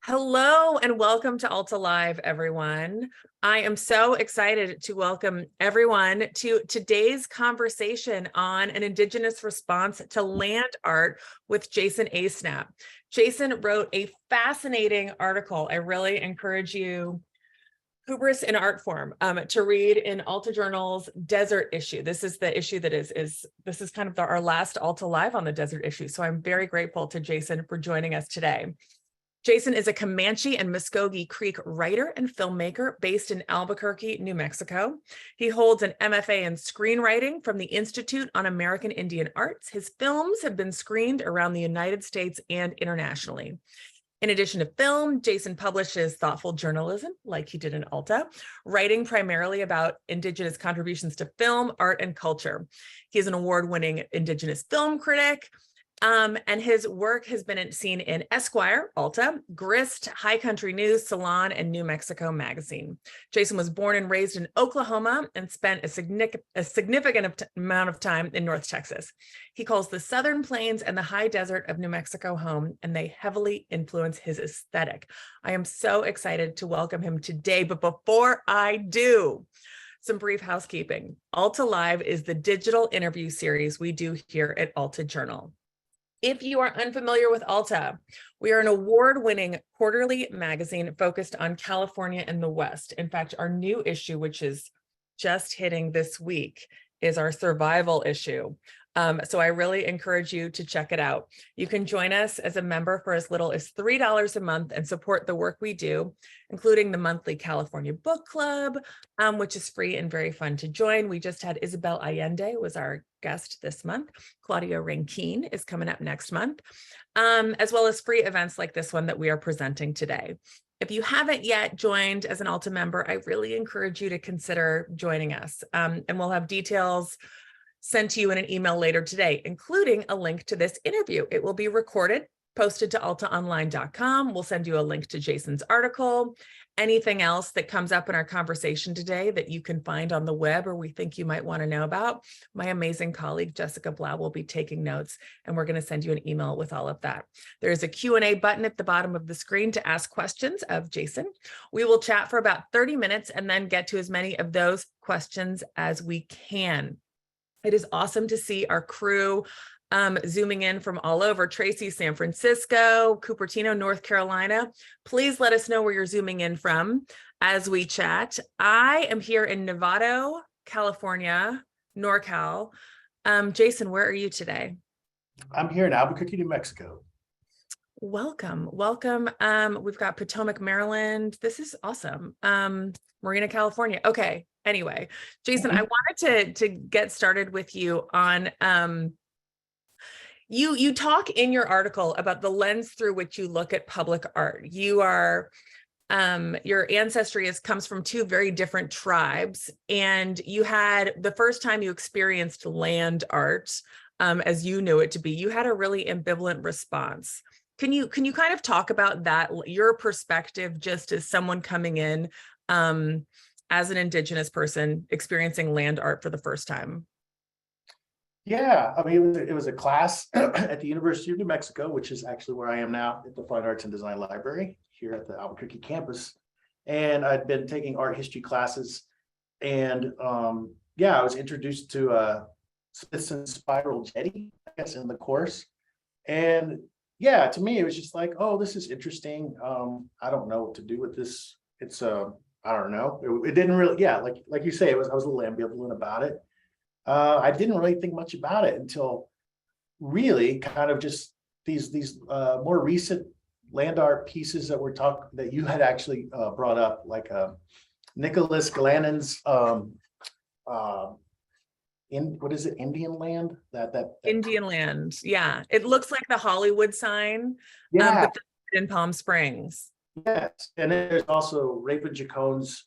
Hello and welcome to Alta Live, everyone. I am so excited to welcome everyone to today's conversation on an Indigenous response to land art with Jason Asenap. Jason wrote a fascinating article. I really encourage you, Hubris in art form, to read in Alta Journal's Desert issue. This is the issue that this is kind of our last Alta Live on the Desert issue. So I'm very grateful to Jason for joining us today. Jason is a Comanche and Muscogee Creek writer and filmmaker based in Albuquerque, New Mexico. He holds an MFA in screenwriting from the Institute on American Indian Arts. His films have been screened around the United States and internationally. In addition to film, Jason publishes thoughtful journalism, like he did in Alta, writing primarily about Indigenous contributions to film, art, and culture. He is an award-winning Indigenous film critic, and his work has been seen in Esquire, Alta, Grist, High Country News, Salon, and New Mexico Magazine. Jason was born and raised in Oklahoma and spent a significant amount of time in North Texas. He calls the Southern Plains and the high desert of New Mexico home, and they heavily influence his aesthetic. I am so excited to welcome him today, but before I do, some brief housekeeping. Alta Live is the digital interview series we do here at Alta Journal. If you are unfamiliar with Alta, we are an award-winning quarterly magazine focused on California and the West. In fact, our new issue, which is just hitting this week, is our survival issue. So I really encourage you to check it out. You can join us as a member for as little as $3 a month and support the work we do, including the monthly California Book Club, which is free and very fun to join. We just had Isabel Allende was our guest this month. Claudia Rankine is coming up next month, as well as free events like this one that we are presenting today. If you haven't yet joined as an Alta member, I really encourage you to consider joining us. And we'll have details sent to you in an email later today, including a link to this interview. It will be recorded, posted to altaonline.com. We'll send you a link to Jason's article. Anything else that comes up in our conversation today that you can find on the web or we think you might want to know about, my amazing colleague, Jessica Blau, will be taking notes, and we're going to send you an email with all of that. There's a Q&A button at the bottom of the screen to ask questions of Jason. We will chat for about 30 minutes and then get to as many of those questions as we can. It is awesome to see our crew zooming in from all over. Tracy, San Francisco, Cupertino, North Carolina. Please let us know where you're zooming in from as we chat. I am here in Novato, California, NorCal. Jason, where are you today? I'm here in Albuquerque, New Mexico. Welcome. We've got Potomac, Maryland. This is awesome. Marina, California. Okay. Anyway, Jason, I wanted to get started with you on you talk in your article about the lens through which you look at public art. You are your ancestry comes from two very different tribes, and you had the first time you experienced land art, as you knew it to be, you had a really ambivalent response. Can you kind of talk about that, your perspective, just as someone coming in as an Indigenous person experiencing land art for the first time? Yeah, I mean, it was a class at the University of New Mexico, which is actually where I am now at the Fine Arts and Design Library here at the Albuquerque campus. And I'd been taking art history classes, and I was introduced to Smithson's Spiral Jetty, I guess, in the course. And yeah, to me, it was just like, oh, this is interesting. I don't know what to do with this. It's I don't know. It didn't really, like you say, I was a little ambivalent about it. I didn't really think much about it until really kind of just these more recent land art pieces that you had actually brought up, like Nicholas Glannon's what is it, Indian Land? That Indian Land, yeah. It looks like the Hollywood sign, yeah, but in Palm Springs. Yes, and then there's also Raven Jacone's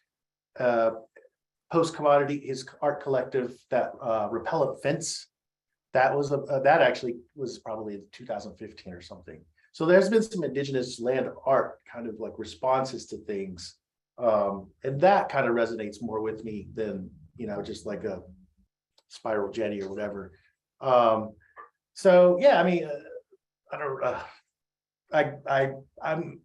post-commodity, his art collective, that repellent fence. That was that actually was probably 2015 or something. So there's been some Indigenous land art kind of like responses to things, and that kind of resonates more with me than just like a Spiral Jetty or whatever. So yeah, I mean, I don't. I'm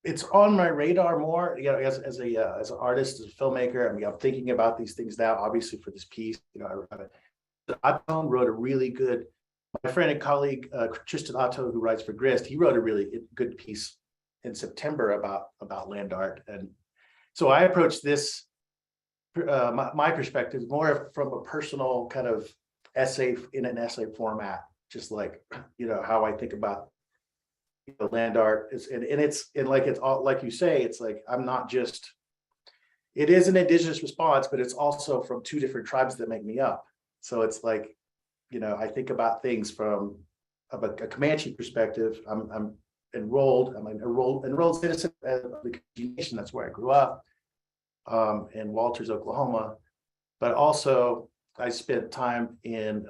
it's on my radar more, as an artist, as a filmmaker. I mean, I'm thinking about these things now, obviously for this piece, I wrote a really good, my friend and colleague, Tristan Otto, who writes for Grist, he wrote a really good piece in September about land art. And so I approached this, my perspective more from a personal kind of essay in an essay format, just like, how I think about land art is, and it's all, like you say, it's like, it is an indigenous response, but it's also from two different tribes that make me up. So it's like, I think about things from a Comanche perspective. I'm enrolled citizen of the Comanche Nation. That's where I grew up, in Walters, Oklahoma. But also I spent time in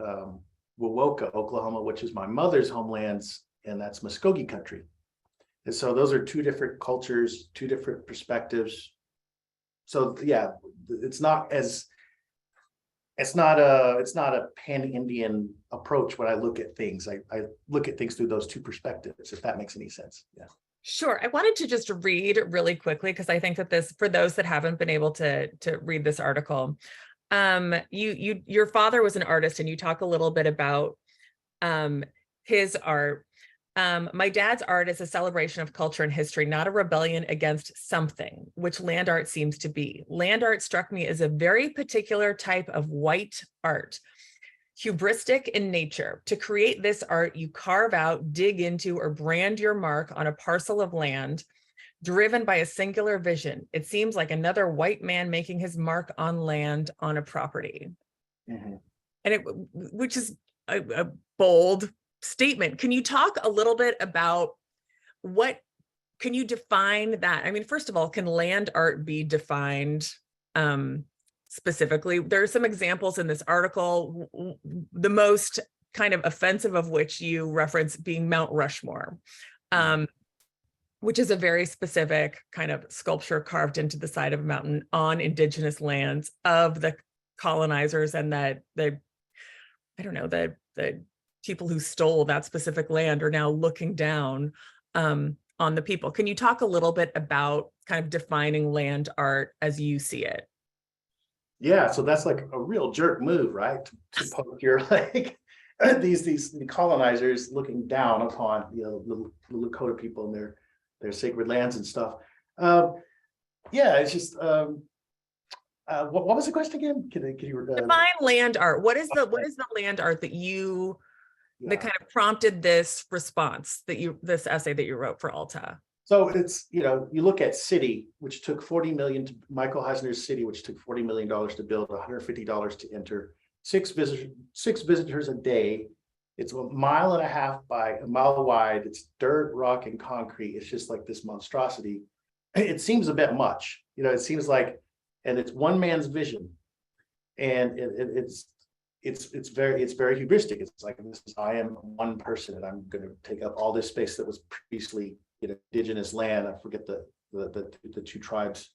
Wewoka, Oklahoma, which is my mother's homelands, and that's Muscogee country. And so those are two different cultures, two different perspectives. So yeah, it's not a pan-Indian approach when I look at things. I look at things through those two perspectives, if that makes any sense. Yeah. Sure. I wanted to just read really quickly, because I think that this, for those that haven't been able to read this article, your father was an artist, and you talk a little bit about his art. My dad's art is a celebration of culture and history, not a rebellion against something, which land art seems to be. Land art struck me as a very particular type of white art, hubristic in nature. To create this art, you carve out, dig into, or brand your mark on a parcel of land, driven by a singular vision. It seems like another white man making his mark on land on a property. Mm-hmm. And which is a bold statement. Can you talk a little bit about can you define that? I mean, first of all, can land art be defined specifically? There are some examples in this article, the most kind of offensive of which you reference being Mount Rushmore, which is a very specific kind of sculpture carved into the side of a mountain on indigenous lands of the colonizers, and that the people who stole that specific land are now looking down on the people. Can you talk a little bit about kind of defining land art as you see it? Yeah, so that's like a real jerk move, right? To poke your like these colonizers looking down upon the Lakota people and their sacred lands and stuff. Yeah, it's just what was the question again? Can you define land art? What is the land art that you that kind of prompted this response this essay that you wrote for Alta? So it's, you look at City, which took $40 million, Michael Heisner's City, which took $40 million to build, $150 to enter, six visitors a day. It's 1.5 miles by a mile wide. It's dirt, rock, and concrete. It's just like this monstrosity. It seems a bit much, it seems like, and it's one man's vision. And it's very hubristic. It's like, I am one person, and I'm going to take up all this space that was previously indigenous land. I forget the two tribes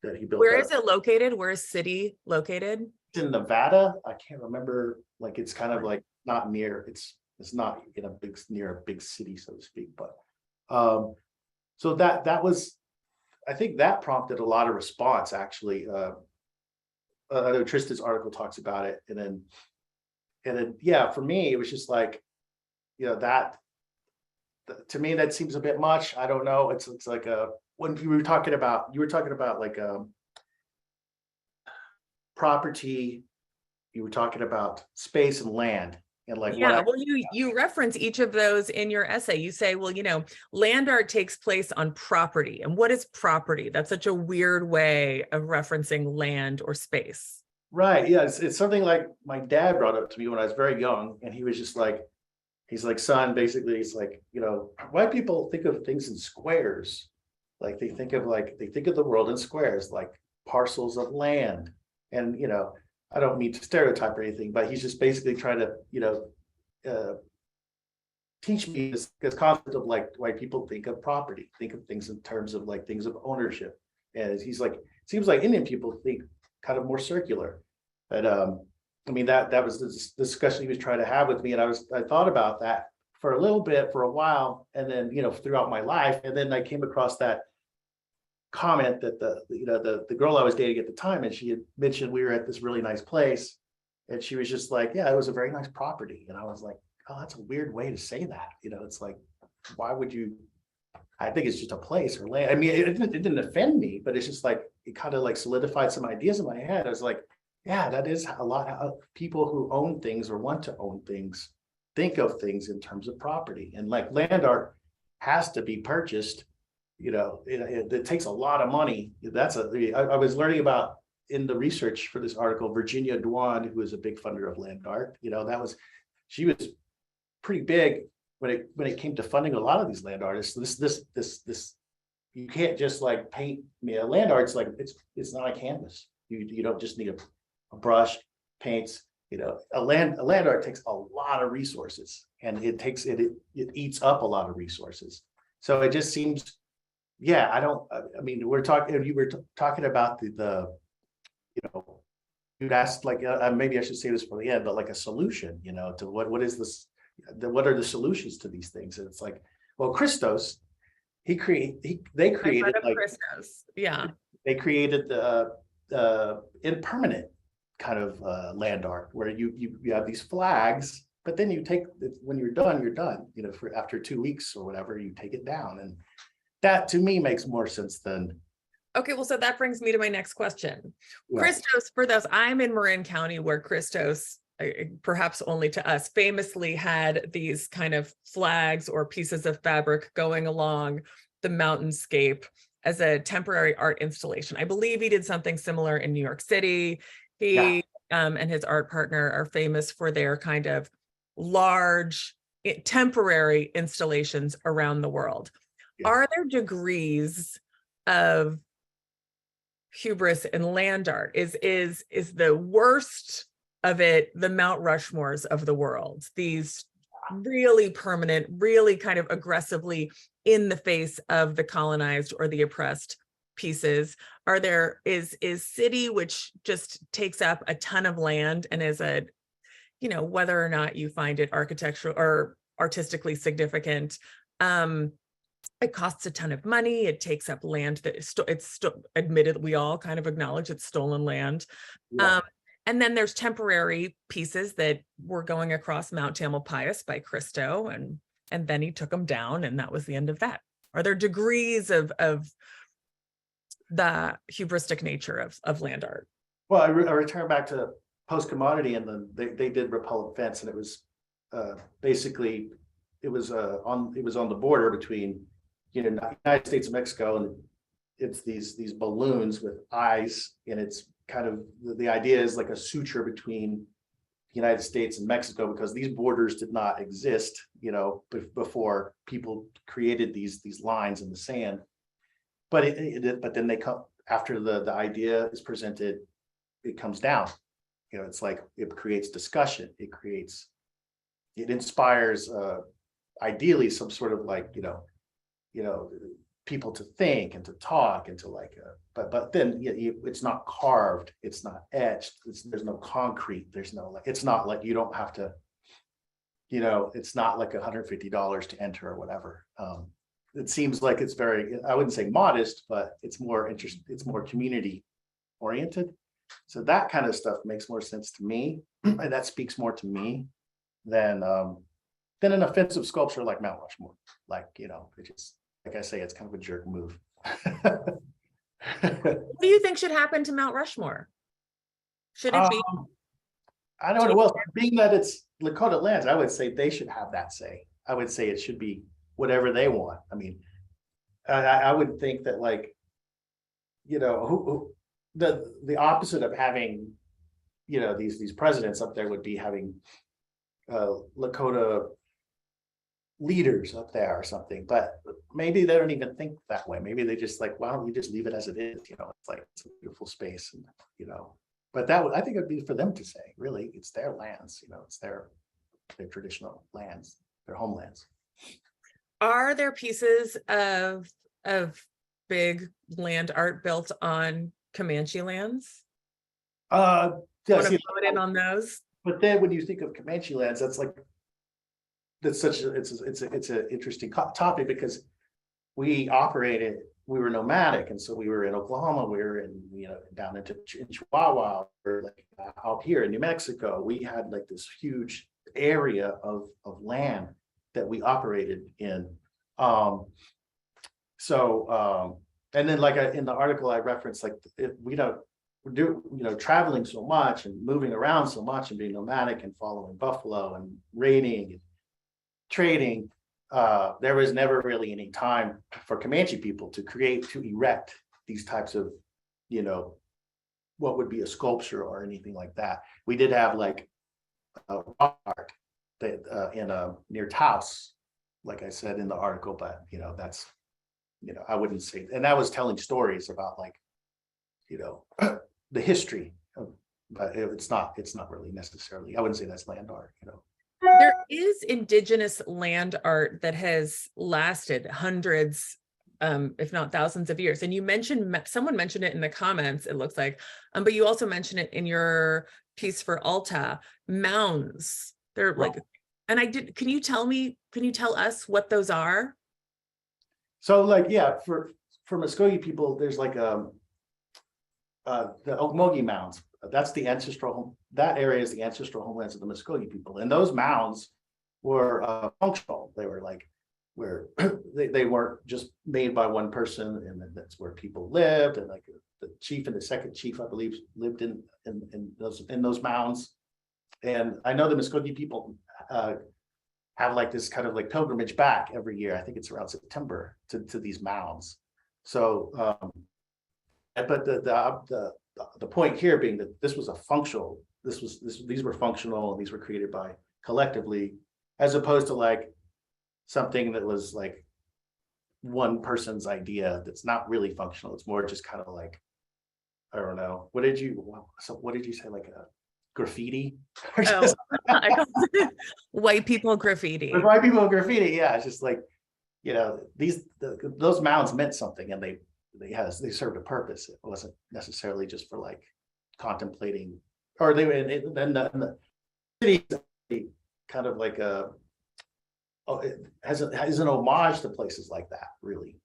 that he built. Where is it located? Where is City located? It's in Nevada. I can't remember. Like, it's kind of like not near. It's not near a big city, so to speak. But so that was, I think that prompted a lot of response, actually. I know Tristan's article talks about it, and then yeah, for me it was just like, that to me that seems a bit much. I don't know. It's like when you were talking about like property, you were talking about space and land. And like, you reference each of those in your essay. You say, well, land art takes place on property. And what is property? That's such a weird way of referencing land or space. Right. Yeah. It's something like my dad brought up to me when I was very young, and he was just like, he's like, son, basically, he's like, white people think of things in squares. Like they think of the world in squares, like parcels of land. And, I don't mean to stereotype or anything, but he's just basically trying to, teach me this concept of like white people think of property, think of things in terms of like things of ownership. And he's like, it seems like Indian people think kind of more circular. But I mean, that was the discussion he was trying to have with me. And I thought about that for a little bit, for a while, and then, throughout my life. And then I came across that comment that the girl I was dating at the time, and she had mentioned we were at this really nice place, and she was just like, yeah, it was a very nice property. And I was like, oh, that's a weird way to say that. It's like, why would you? I think it's just a place or land. I mean, it didn't offend me, but it's just like, it kind of like solidified some ideas in my head. I was like, yeah, that is a lot of people who own things or want to own things think of things in terms of property. And like land art has to be purchased. It takes a lot of money. I was learning about in the research for this article, Virginia Dwan, who is a big funder of land art. She was pretty big when it came to funding a lot of these land artists. This you can't just like paint. Land art's like it's not a canvas. You don't just need a brush, paints. A land art takes a lot of resources, and it eats up a lot of resources. So it just seems, yeah, you were talking about you'd asked like, maybe I should say this for the end, but like a solution, to what is this, what are the solutions to these things? And it's like, well, Christos, they created like Christos. Yeah. They created the impermanent kind of land art where you have these flags, but then when you're done, for after 2 weeks or whatever, you take it down. And that to me makes more sense than. Okay, well, so that brings me to my next question. Yeah. Christos, for those, I'm in Marin County, where Christos, perhaps only to us, famously had these kind of flags or pieces of fabric going along the mountainscape as a temporary art installation. I believe he did something similar in New York City. He and his art partner are famous for their kind of large temporary installations around the world. Yeah. Are there degrees of hubris in land art? Is the worst of it the Mount Rushmores of the world? These really permanent, really kind of aggressively in the face of the colonized or the oppressed pieces? Is city, which just takes up a ton of land and is whether or not you find it architectural or artistically significant, it costs a ton of money. It takes up land that it's admitted, we all kind of acknowledge it's stolen land. Yeah. And then there's temporary pieces that were going across Mount Tamalpais by Christo, and then he took them down, and that was the end of that. Are there degrees of the hubristic nature of land art? Well, I return back to post-commodity, and then they did repellent fence, and it was basically it was on the border between United States and Mexico, and it's these balloons with eyes, and it's kind of the idea is like a suture between the United States and Mexico, because these borders did not exist, before people created these lines in the sand. But but then they come after the idea is presented, it comes down. It's like it creates discussion. It inspires ideally some sort of like people to think and to talk and to like but then it's not carved, it's not etched, there's no concrete, there's no like, it's not like you don't have to, it's not like $150 to enter or whatever. It seems like it's very, I wouldn't say modest, but it's more interesting, it's more community oriented. So that kind of stuff makes more sense to me, and that speaks more to me than an offensive sculpture like Mount Rushmore. Like, it just, like I say, it's kind of a jerk move. What do you think should happen to Mount Rushmore? Should it be? I don't know. Well, being that it's Lakota lands, I would say they should have that say. I would say it should be whatever they want. I mean, I would think that, like, the opposite of having, these presidents up there would be having Lakota leaders up there or something. But maybe they don't even think that way. Maybe they just like, why don't we just leave it as it is? It's like, it's a beautiful space, and but I think it'd be for them to say, really, it's their lands, it's their traditional lands, their homelands. Are there pieces of big land art built on Comanche lands? Yeah, want to comment in on those? But then when you think of Comanche lands, it's an interesting topic, because we operated we were nomadic, and so we were in Oklahoma, we were in, down in Chihuahua, or like out here in New Mexico. We had like this huge area of land that we operated in. And then like in the article I referenced, like we don't do, traveling so much and moving around so much and being nomadic and following buffalo and raiding and trading. There was never really any time for Comanche people to erect these types of, what would be a sculpture or anything like that. We did have like a rock art that in near Taos, like I said in the article, but that's, I wouldn't say, and that was telling stories about like, the history of, but it's not really necessarily, I wouldn't say that's land art, There is indigenous land art that has lasted hundreds, if not thousands of years. And you mentioned, someone mentioned it in the comments, it looks like, but you also mentioned it in your piece for Alta, mounds. They're like, and can you tell us what those are? So like, yeah, for Muscogee people, there's like the Okmulgee mounds. That's the ancestral, that area is the ancestral homelands of the Muscogee people. And those mounds were functional. They were like, where they weren't just made by one person, and that's where people lived. And like the chief and the second chief, I believe, lived in those mounds. And I know the Muscogee people have like this kind of like pilgrimage back every year. I think it's around September to these mounds. So, but the point here being that this was a functional, these were functional, and these were created by collectively, as opposed to like something that was like one person's idea that's not really functional. It's more just kind of like, I don't know. What did you say? Like a graffiti? Oh, white people graffiti. White people graffiti, yeah. It's just like, those mounds meant something, and they served a purpose. It wasn't necessarily just for like contemplating, or they were in the city kind of like it has an homage to places like that, really,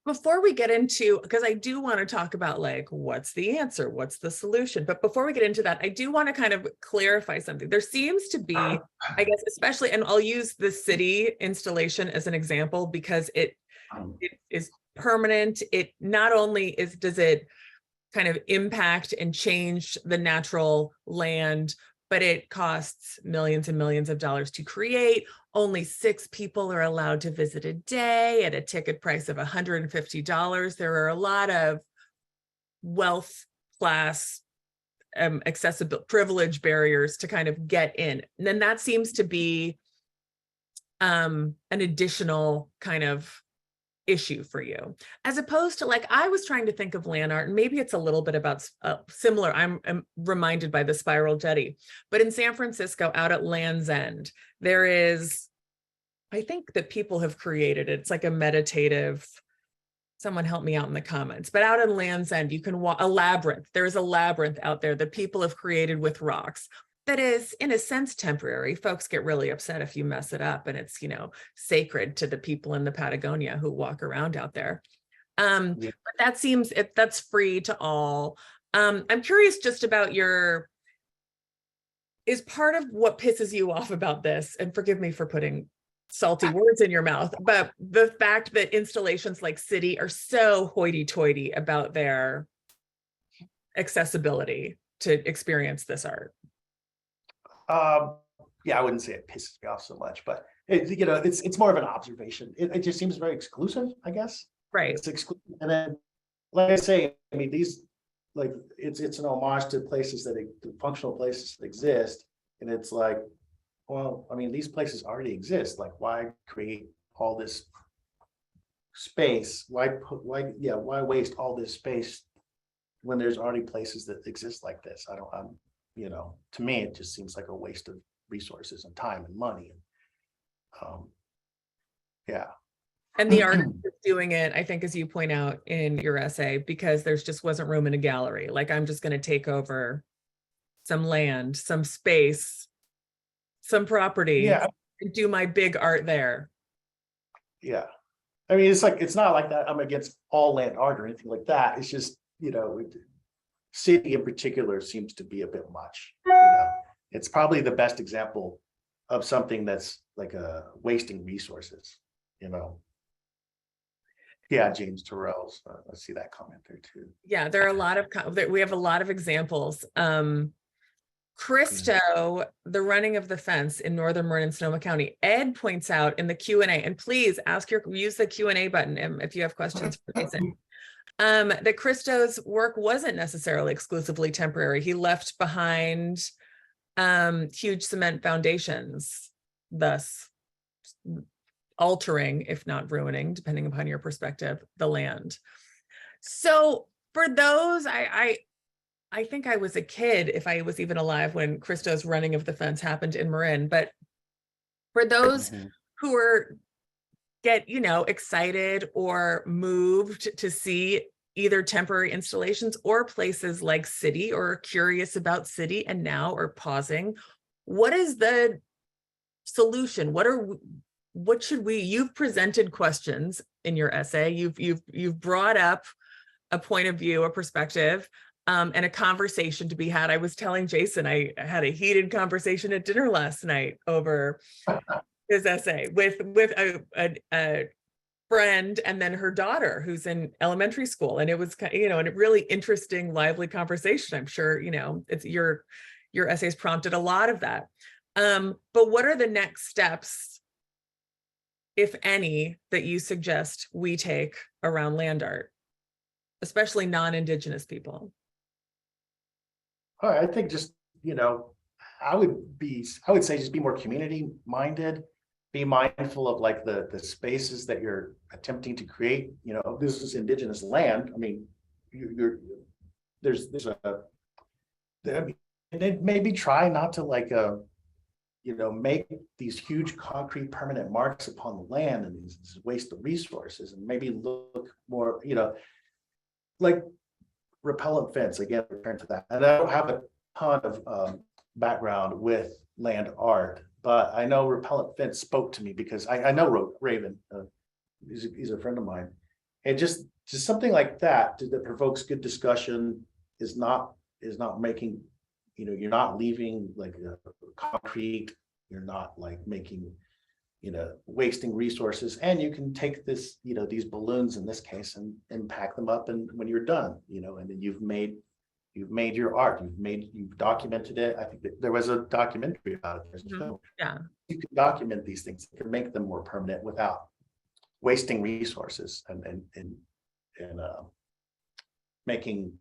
Before we get into, because I do want to talk about like, what's the answer? What's the solution? But before we get into that, I do want to kind of clarify something. There seems to be, I guess, especially, and I'll use the city installation as an example because it is permanent. It not only does it kind of impact and change the natural land, but it costs millions and millions of dollars to create. Only 6 people are allowed to visit a day at a ticket price of $150. There are a lot of wealth class accessible privilege barriers to kind of get in. And then that seems to be an additional kind of issue for you, as opposed to like, I was trying to think of land art, and maybe it's a little bit about similar. I'm reminded by the Spiral Jetty, but in San Francisco, out at Land's End, there is, I think that people have created it. It's like a meditative, someone help me out in the comments, but out in Land's End, you can walk a labyrinth. There's a labyrinth out there that people have created with rocks. That is, in a sense, temporary. Folks get really upset if you mess it up, and it's, sacred to the people in the Patagonia who walk around out there. But that seems, that's free to all. I'm curious just about is part of what pisses you off about this, and forgive me for putting salty words in your mouth, but the fact that installations like City are so hoity-toity about their accessibility to experience this art. Yeah, I wouldn't say it pisses me off so much, but it's more of an observation. It just seems very exclusive, I guess. Right. It's exclusive, and then, like I say, I mean, these, like, it's an homage to places to functional places that exist, and it's like, well, I mean, these places already exist. Like, why create all this space? Why waste all this space when there's already places that exist like this? To me, it just seems like a waste of resources and time and money. Yeah. And the artist is doing it, I think, as you point out in your essay, because there's just wasn't room in a gallery. Like, I'm just going to take over some land, some space, some property, and do my big art there. Yeah. I mean, it's not like that. I'm against all land art or anything like that. It's just, city in particular seems to be a bit much. It's probably the best example of something that's like wasting resources, Yeah, James Terrell's. I see that comment there too. Yeah, there are a lot of, we have a lot of examples. Christo, the running of the fence in northern Marin and Sonoma County. Ed points out in the Q&A, and please use the Q&A button if you have questions for Jason. That Christo's work wasn't necessarily exclusively temporary. He left behind huge cement foundations, thus altering, if not ruining, depending upon your perspective, the land. So for those, I think I was a kid, if I was even alive when Christo's running of the fence happened in Marin. But for those who are excited or moved to see either temporary installations or places like city, or curious about city and now are pausing, what is the solution? What should we, you've presented questions in your essay, you've brought up a point of view, a perspective, and a conversation to be had. I was telling Jason, I had a heated conversation at dinner last night over his essay with a friend and then her daughter who's in elementary school. And it was, a really interesting, lively conversation. I'm sure, it's your essays prompted a lot of that. But what are the next steps, if any, that you suggest we take around land art, especially non-Indigenous people? All right, I think just, I would say just be more community minded, be mindful of like the spaces that you're attempting to create. This is Indigenous land. I mean, maybe try not to make these huge concrete permanent marks upon the land and these waste of resources, and maybe look more, like repellent fence, again, return to that. And I don't have a ton of background with land art, but I know repellent fence spoke to me because I know Raven, he's a friend of mine, and just something like that that provokes good discussion, is not making, you're not leaving like concrete, you're not like making, wasting resources, and you can take this, these balloons in this case and pack them up, and when you're done, and then you've made your art, you've documented it. I think that there was a documentary about it. Yeah, you can document these things, you can make them more permanent without wasting resources and making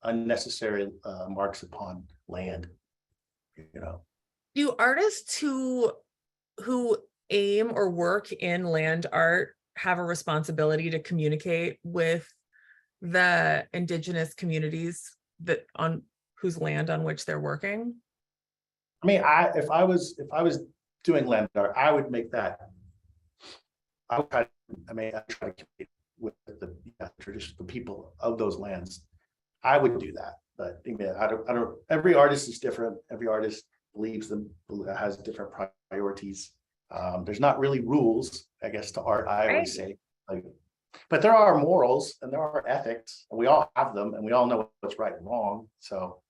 unnecessary marks upon land. Do artists who aim or work in land art have a responsibility to communicate with the Indigenous communities that on whose land on which they're working? I mean, if I was doing land art, I would make that. I would try. I try to communicate with the traditional people of those lands. I would do that, but I don't. Every artist is different. Every artist has different priorities. There's not really rules, I guess, to art. I always say, but there are morals and there are ethics, and we all have them, and we all know what's right and wrong. So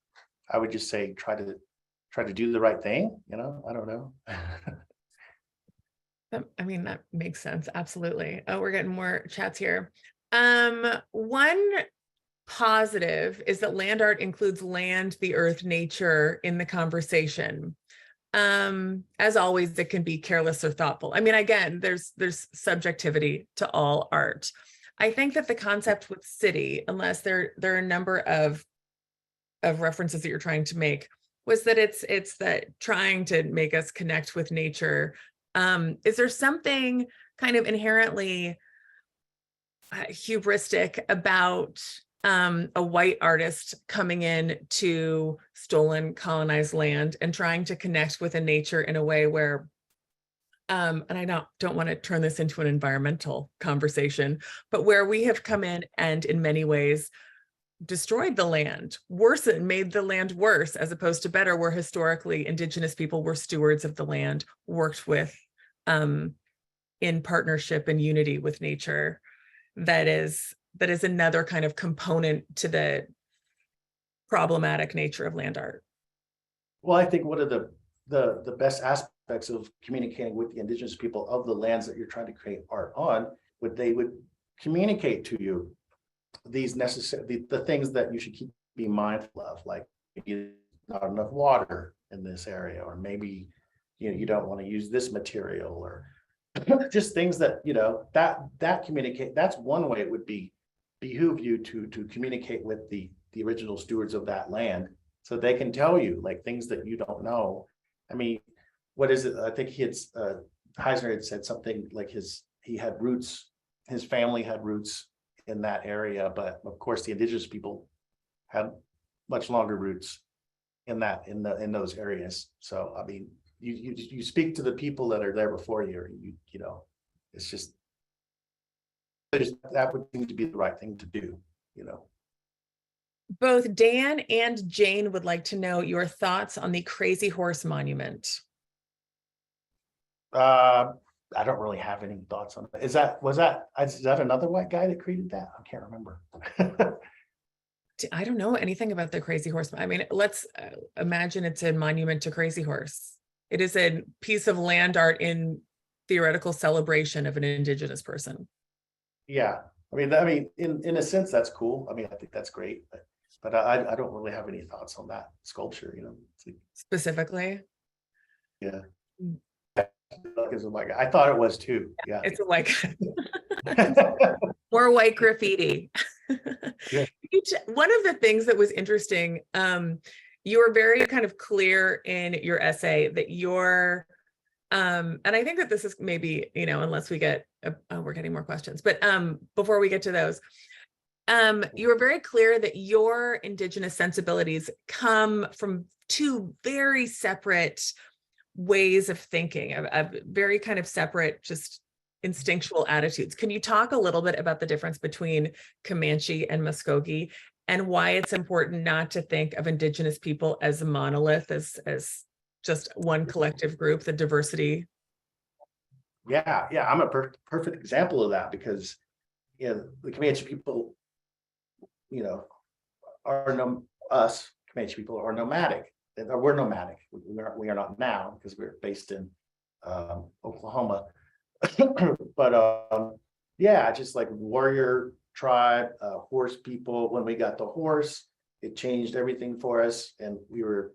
I would just say, try to do the right thing. I don't know. That makes sense. Absolutely. Oh, we're getting more chats here. One positive is that land art includes land, the earth, nature in the conversation. As always, it can be careless or thoughtful. Again, there's subjectivity to all art. I think that the concept with city, unless there are a number of references that you're trying to make, was that it's that trying to make us connect with nature. Is there something kind of inherently hubristic about a white artist coming in to stolen, colonized land and trying to connect with a nature in a way where, and I don't want to turn this into an environmental conversation, but where we have come in and in many ways destroyed the land, made the land worse as opposed to better, where historically Indigenous people were stewards of the land, worked with in partnership and unity with nature that is another kind of component to the problematic nature of land art. Well, I think one of the best aspects of communicating with the indigenous people of the lands that you're trying to create art on, they would communicate to you these necessary the things that you should be mindful of, like maybe not enough water in this area, or maybe you don't want to use this material, or just things that that communicate. That's one way it would behoove you to communicate with the original stewards of that land, so they can tell you like things that you don't know. I mean, what is it? I think Heisner had said something like he had roots, his family had roots in that area, but of course the indigenous people had much longer roots in those areas. So I mean, you speak to the people that are there before you, it's just that would seem to be the right thing to do. Both Dan and Jane would like to know your thoughts on the Crazy Horse Monument. I don't really have any thoughts on that. Is that another white guy that created that? I can't remember. I don't know anything about the Crazy Horse. I mean, let's imagine it's a monument to Crazy Horse. It is a piece of land art in theoretical celebration of an indigenous person. Yeah, I mean, in a sense, that's cool. I mean, I think that's great, but I don't really have any thoughts on that sculpture. Specifically. Yeah. I thought it was too. Yeah, it's a white more white graffiti. Yeah. One of the things that was interesting, you were very kind of clear in your essay that you're and I think that this is maybe, unless we get we're getting more questions, but before we get to those, you were very clear that your indigenous sensibilities come from two very separate ways of thinking, of very kind of separate, just instinctual attitudes. Can you talk a little bit about the difference between Comanche and Muscogee, and why it's important not to think of indigenous people as a monolith, as just one collective group, the diversity? Yeah, I'm a perfect example of that, because the Comanche people, us Comanche people are nomadic. We're nomadic. We are not now, because we're based in Oklahoma. But just like warrior tribe, horse people. When we got the horse, it changed everything for us, and we were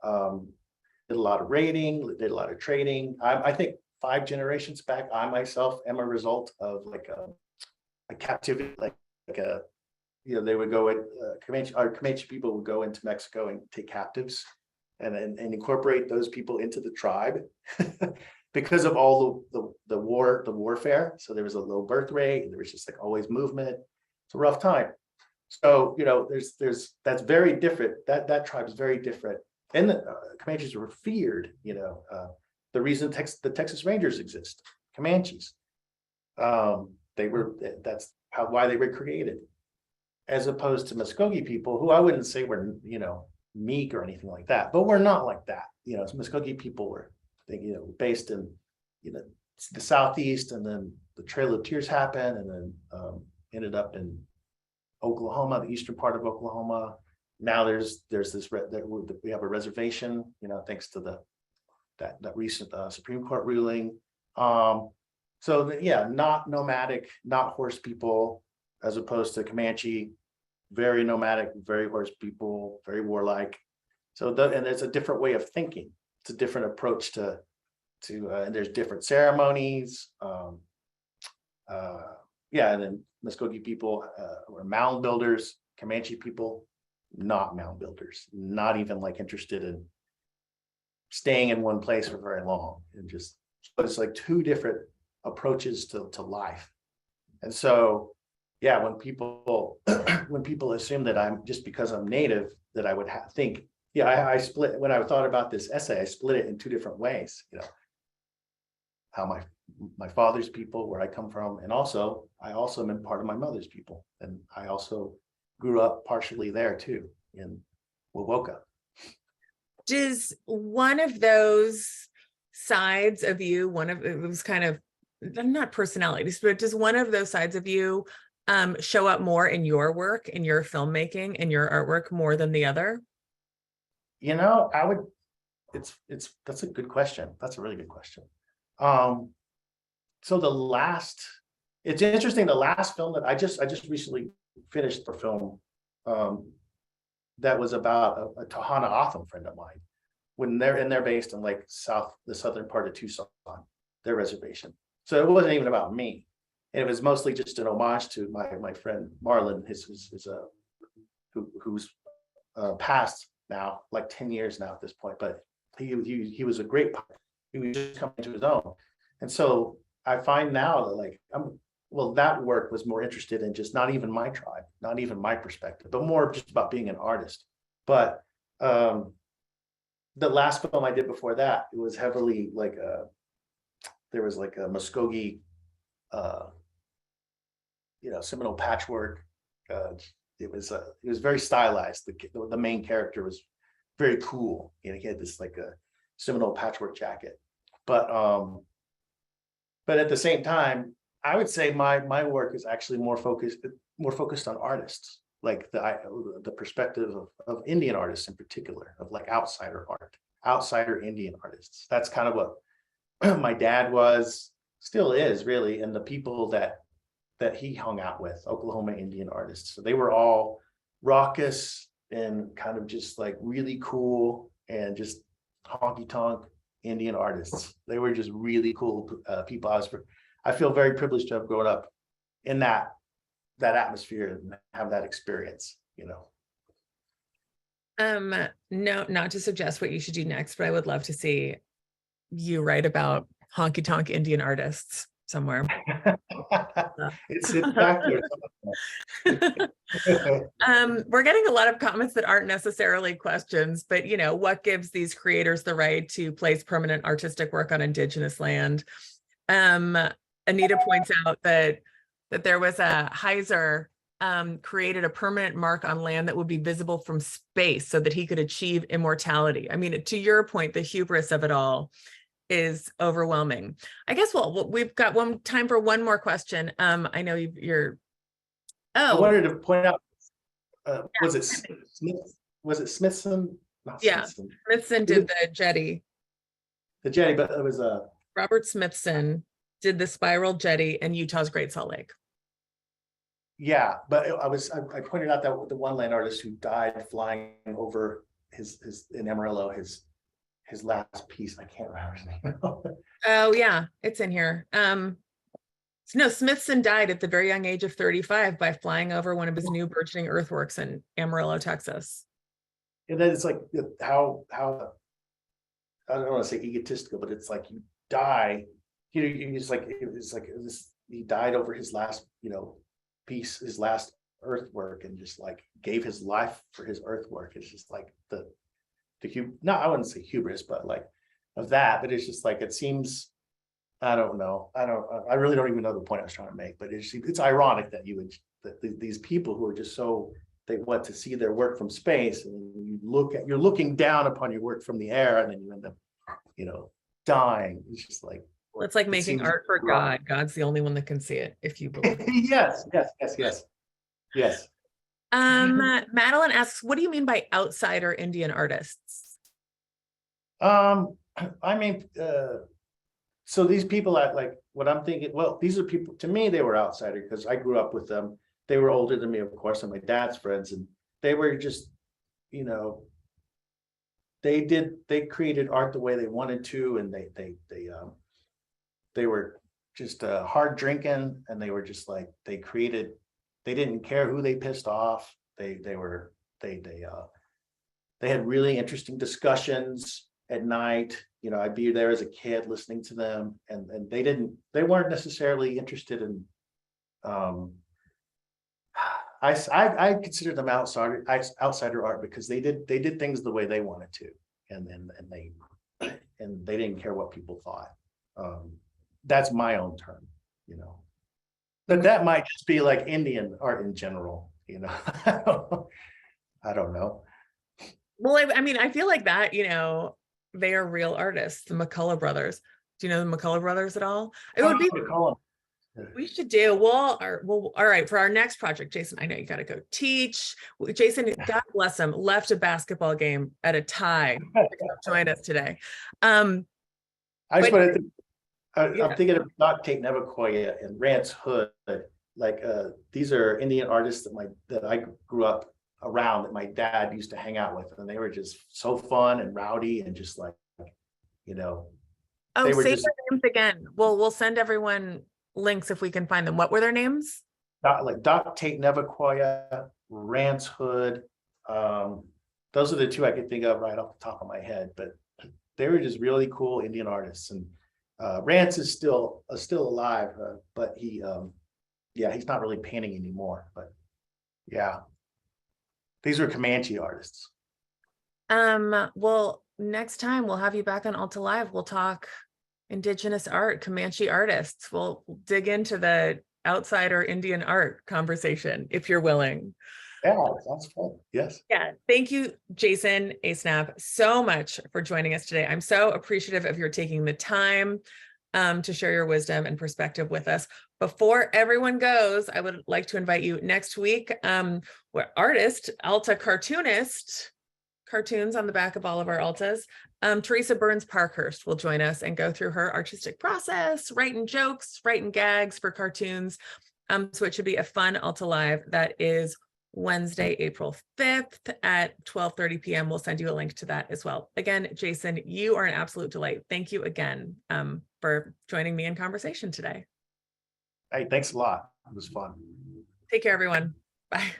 did a lot of raiding, did a lot of trading. I think 5 generations back, I myself am a result of like a captivity, they would go in, Comanche people would go into Mexico and take captives and incorporate those people into the tribe because of all the warfare. So there was a low birth rate, and there was just like always movement. It's a rough time. So that's very different. That tribe is very different. And the Comanches were feared. The reason the Texas Rangers exist, Comanches. Why they were created, as opposed to Muscogee people, who I wouldn't say were meek or anything like that, but we're not like that. Muscogee people were based in the southeast, and then the Trail of Tears happened, and then ended up in Oklahoma, the eastern part of Oklahoma. Now there's this we have a reservation, thanks to that recent Supreme Court ruling. Not nomadic, not horse people, as opposed to Comanche, very nomadic, very horse people, very warlike. And it's a different way of thinking. It's a different approach to and there's different ceremonies. And then Muscogee people were mound builders. Comanche people, not mound builders, not even interested in staying in one place for very long, but it's like two different approaches to life. And so when people assume that I'm, just because I'm native, that I would think, I split, when I thought about this essay, I split it in two different ways, how my father's people, where I come from, and also I also am part of my mother's people, and I also grew up partially there too, in Wovoka. Does one of those sides of you, it was kind of not personalities, but does one of those sides of you show up more in your work, in your filmmaking, in your artwork more than the other? I would, that's a good question. That's a really good question. Um, so it's interesting, the last film that I just recently finished the film, that was about a Tohono O'odham friend of mine. They're based in like the southern part of Tucson, their reservation. So it wasn't even about me. It was mostly just an homage to my friend Marlon, who's passed now, like 10 years now at this point. But he was a great pilot. He was just coming to his own. And so I find now that like that work was more interested in just not even my tribe, not even my perspective, but more just about being an artist. But the last film I did before that, it was heavily like there was like a Muscogee, Seminole patchwork. It was very stylized. The main character was very cool. He had this like a Seminole patchwork jacket. But at the same time, I would say my work is actually more focused on artists, like the perspective of Indian artists in particular, of like outsider art, outsider Indian artists. That's kind of what my dad still is really, and the people that he hung out with, Oklahoma Indian artists. So they were all raucous and kind of just like really cool and just honky tonk Indian artists. They were just really cool people. I feel very privileged to have grown up in that atmosphere and have that experience, No, not to suggest what you should do next, but I would love to see you write about honky tonk Indian artists somewhere. It's back there. We're getting a lot of comments that aren't necessarily questions, but what gives these creators the right to place permanent artistic work on Indigenous land? Anita points out that there was a Heiser created a permanent mark on land that would be visible from space so that he could achieve immortality. I mean, to your point, the hubris of it all is overwhelming. I guess we've got time for one more question. I know you're. I wanted to point out. Was it Smith? Was it Smithson? Not yeah, Smithson. Smithson did the jetty. The jetty, but it was Robert Smithson did the Spiral Jetty in Utah's Great Salt Lake. Yeah, but I pointed out that the one land artist who died flying over in Amarillo, his last piece, I can't remember his name. Oh yeah, it's in here. No, Smithson died at the very young age of 35 by flying over one of his new burgeoning earthworks in Amarillo, Texas. And then it's like how I don't want to say egotistical, but it's like you die. It's like he died over his last piece, his last earthwork, and just like gave his life for his earthwork. It's just like I wouldn't say hubris, but like of that. But it's just like it seems. I don't know. I really don't even know the point I was trying to make. But it's ironic that these people who are just they want to see their work from space, and you're looking down upon your work from the air, and then you end up, dying. It's just like. Well, it's like making art for God. God's the only one that can see it, if you believe. Yes. Madeline asks, what do you mean by outsider Indian artists? I mean, so these people like what I'm thinking, well, these are people, to me, they were outsider because I grew up with them. They were older than me, of course, and my dad's friends, and they were just, they created art the way they wanted to, and they were just hard drinking, and they were just like they didn't care who they pissed off. They had really interesting discussions at night. I'd be there as a kid listening to them, and they weren't necessarily interested in I consider them outsider art because they did things the way they wanted to, and they didn't care what people thought. That's my own term, but that might just be like Indian art in general, I don't know. Well, I mean, I feel like that, they are real artists, the McCullough brothers. Do you know the McCullough brothers at all? It would be, Call we should do, well, all right, for our next project, Jason, I know you got to go teach. Jason, God bless him, left a basketball game at a tie to come join us today. I just But- wanted to, I'm Yeah. thinking of Doc Tate Nevaquoya and Rance Hood. Like these are Indian artists that I grew up around, that my dad used to hang out with, and they were just so fun and rowdy and just like, you know, Oh, they were say just their names again. We'll send everyone links if we can find them. What were their names? like Doc Tate Nevaquoya, Rance Hood. Those are the two I could think of right off the top of my head, but they were just really cool Indian artists. And Rance is still alive, but he's not really painting anymore. But yeah, these were Comanche artists. Well, next time we'll have you back on Alta Live. We'll talk Indigenous art, Comanche artists. We'll dig into the outsider Indian art conversation if you're willing. Yeah, that's fun. Yes. Yeah. Thank you, Jason Asenap, so much for joining us today. I'm so appreciative of your taking the time to share your wisdom and perspective with us. Before everyone goes, I would like to invite you next week. We're artist, Alta cartoonist, cartoons on the back of all of our Altas. Teresa Burns Parkhurst will join us and go through her artistic process, writing jokes, writing gags for cartoons. So it should be a fun Alta Live. That is Wednesday, April 5th at 12:30 p.m. We'll send you a link to that as well. Again, Jason, you are an absolute delight. Thank you again for joining me in conversation today. Hey, thanks a lot. It was fun. Take care, everyone. Bye.